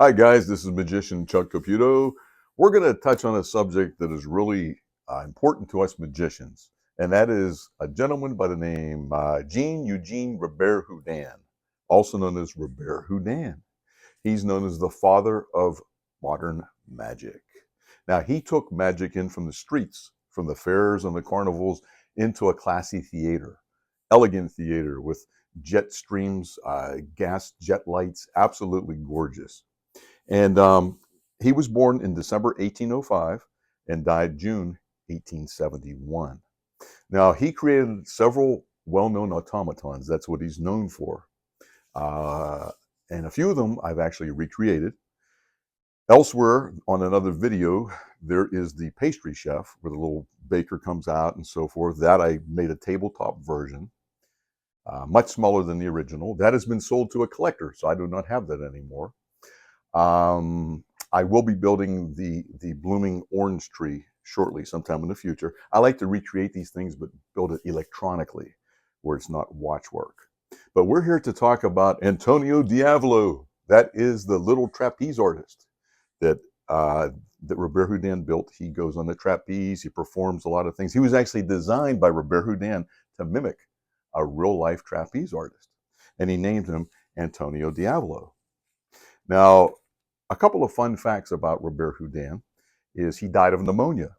Hi guys, this is Magician Chuck Caputo. We're going to touch on a subject that is really important to us magicians, and that is a gentleman by the name Jean Eugène Robert-Houdin, also known as Robert-Houdin. He's known as the father of modern magic. Now, he took magic in from the streets, from the fairs and the carnivals, into a classy theater, elegant theater with jet streams, gas jet lights, absolutely gorgeous. And he was born in December 1805 and died June 1871. Now, he created several well-known automatons. That's what he's known for. Uh, and a few of them I've actually recreated. Elsewhere on another video, there is the pastry chef where the little baker comes out and so forth. That I made a tabletop version, much smaller than the original. That has been sold to a collector, so I do not have that anymore. I will be building the blooming orange tree shortly, sometime in the future. I like to recreate these things, but build it electronically, where it's not watch work. But we're here to talk about Antonio Diavolo. That is the little trapeze artist that that Robert-Houdin built. He goes on the trapeze. He performs a lot of things. He was actually designed by Robert-Houdin to mimic a real-life trapeze artist, and he named him Antonio Diavolo. Now, a couple of fun facts about Robert-Houdin is he died of pneumonia.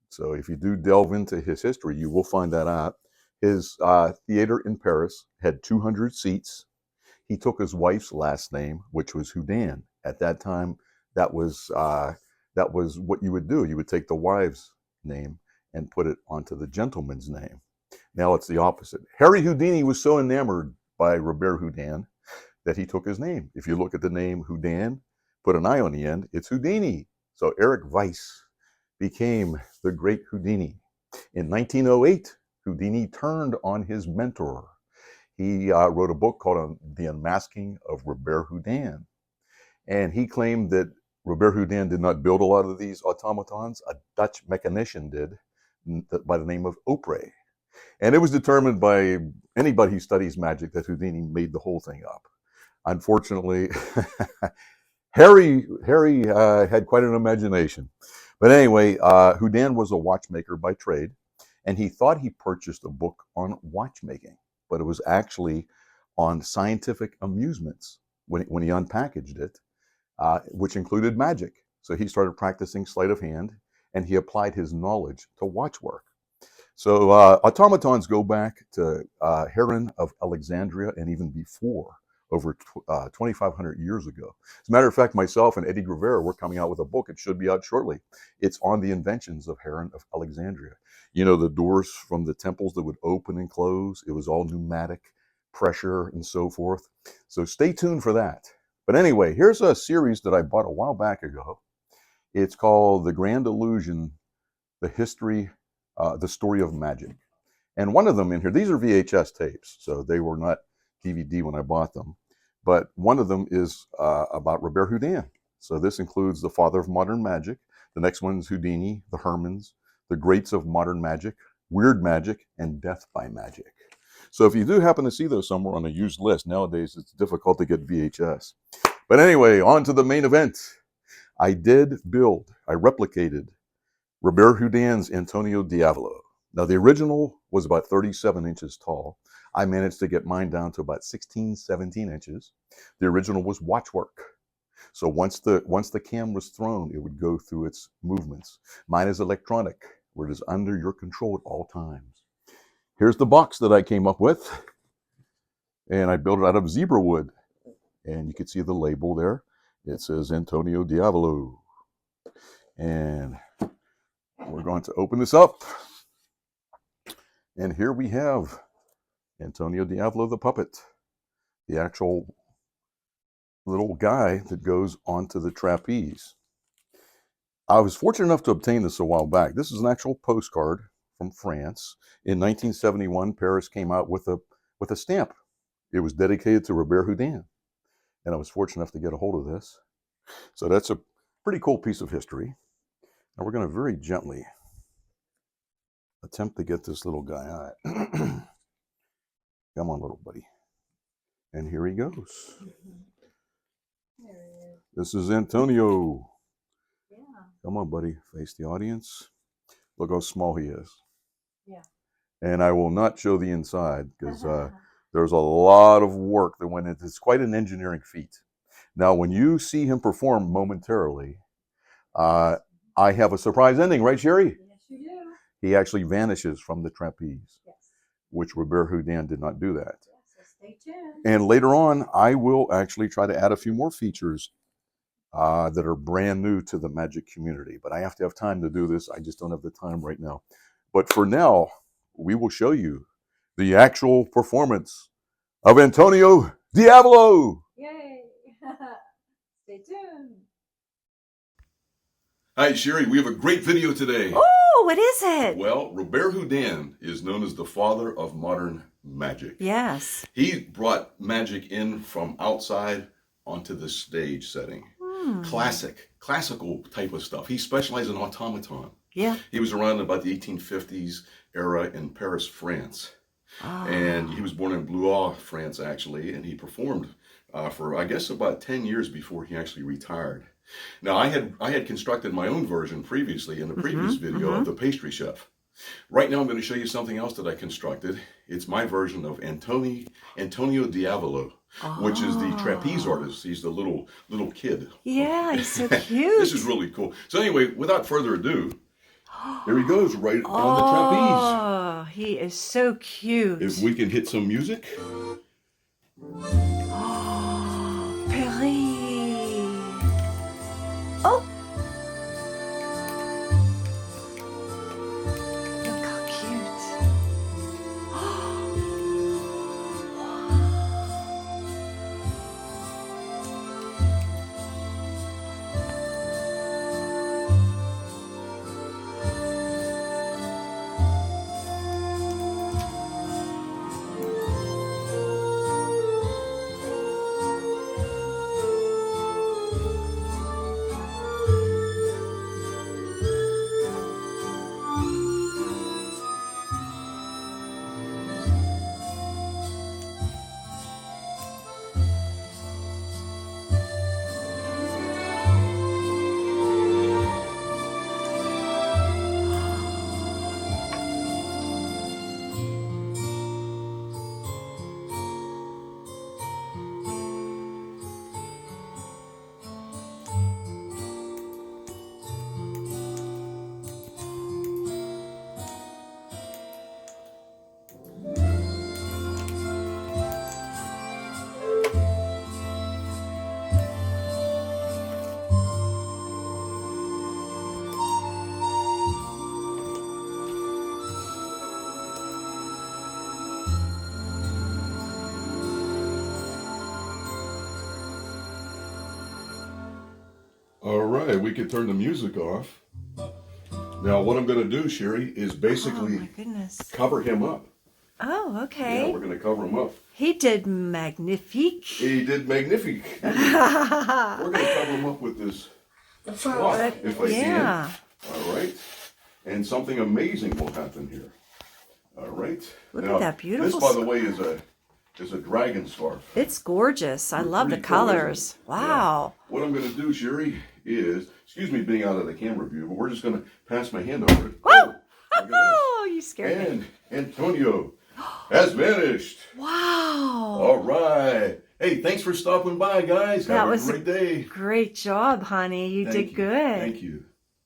So if you do delve into his history, you will find that out. His theater in Paris had 200 seats. He took his wife's last name, which was Houdin. At that time, that was what you would do. You would take the wife's name and put it onto the gentleman's name. Now it's the opposite. Harry Houdini was so enamored by Robert-Houdin that he took his name. If you look at the name Houdin, put an I on the end, it's Houdini. So Eric Weiss became the great Houdini. In 1908, Houdini turned on his mentor. He wrote a book called The Unmasking of Robert-Houdin. And he claimed that Robert-Houdin did not build a lot of these automatons. A Dutch mechanician did, by the name of Opre. And it was determined by anybody who studies magic that Houdini made the whole thing up. Unfortunately, Harry had quite an imagination. But anyway, Houdin was a watchmaker by trade, and he thought he purchased a book on watchmaking, but it was actually on scientific amusements when he unpackaged it, which included magic. So he started practicing sleight of hand, and he applied his knowledge to watchwork. So automatons go back to Heron of Alexandria and even before, over 2,500 years ago. As a matter of fact, myself and Eddie Rivera, we're coming out with a book. It should be out shortly. It's on the inventions of Heron of Alexandria. You know, the doors from the temples that would open and close. It was all pneumatic pressure and so forth. So stay tuned for that. But anyway, here's a series that I bought a while back ago. It's called The Grand Illusion, The Story of Magic. And one of them in here, these are VHS tapes, so they were not DVD when I bought them. But one of them is about Robert-Houdin. So this includes the father of modern magic. The next one is Houdini, the Hermans, the greats of modern magic, weird magic, and death by magic. So if you do happen to see those somewhere on a used list, nowadays it's difficult to get VHS. But anyway, on to the main event. I replicated Robert-Houdin's Antonio Diavolo. Now, the original was about 37 inches tall. I managed to get mine down to about 16, 17 inches. The original was watchwork. So once the cam was thrown, it would go through its movements. Mine is electronic, where it is under your control at all times. Here's the box that I came up with. And I built it out of zebra wood. And you can see the label there. It says Antonio Diavolo. And we're going to open this up. And here we have Antonio Diavolo the puppet, the actual little guy that goes onto the trapeze. I was fortunate enough to obtain this a while back. This is an actual postcard from France. In 1971, Paris came out with a stamp. It was dedicated to Robert-Houdin. And I was fortunate enough to get a hold of this. So that's a pretty cool piece of history. Now we're going to very gently attempt to get this little guy out. Come on, little buddy. And here he goes. This is Antonio. Yeah. Come on, buddy. Face the audience. Look how small he is. Yeah. And I will not show the inside because there's a lot of work that went into it. It's quite an engineering feat. Now, when you see him perform momentarily, I have a surprise ending, right, Sherry? Yes, you do. He actually vanishes from the trapeze, Yes. which Robert-Houdin did not do that. Yes, so stay tuned. And later on, I will actually try to add a few more features that are brand new to the magic community. But I have to have time to do this. I just don't have the time right now. But for now, we will show you the actual performance of Antonio Diavolo. Yay! Stay tuned. Hi, Sherry. We have a great video today. Oh, what is it? Well, Robert-Houdin is known as the father of modern magic. Yes. He brought magic in from outside onto the stage setting. Classical type of stuff. He specialized in automaton. Yeah. He was around about the 1850s era in Paris, France. And he was born in Blois, France, actually, and he performed for, I guess, about 10 years before he actually retired. Now, I had constructed my own version previously in the previous video of the pastry chef. Right now, I'm going to show you something else that I constructed. It's my version of Antonio Diavolo, which is the trapeze artist. He's the little kid. Yeah, he's so cute. This is really cool. So anyway, without further ado, here he goes, right on the trapeze. Oh, he is so cute. If we can hit some music. Oh, Perry. Oh. Look how cute. All right, we can turn the music off. Now, what I'm going to do, Sherry, is basically my goodness. cover him up. Oh, okay. Yeah, we're going to cover him up. He did magnifique. He did magnifique. We're going to cover him up with this cloth, if I can. All right. And something amazing will happen here. All right. Look now, at that beautiful This, by the way, is a dragon scarf. It's gorgeous. I love the Pretty cool, colors. isn't it? Wow. Yeah. What I'm going to do, Sherry, is, excuse me being out of the camera view, but we're just going to pass my hand over it. Whoa! Look at this. Oh, you scared me. And Antonio has vanished. Wow. All right. Hey, thanks for stopping by, guys. That Have was a great day. Great job, honey. You did good. Thank you.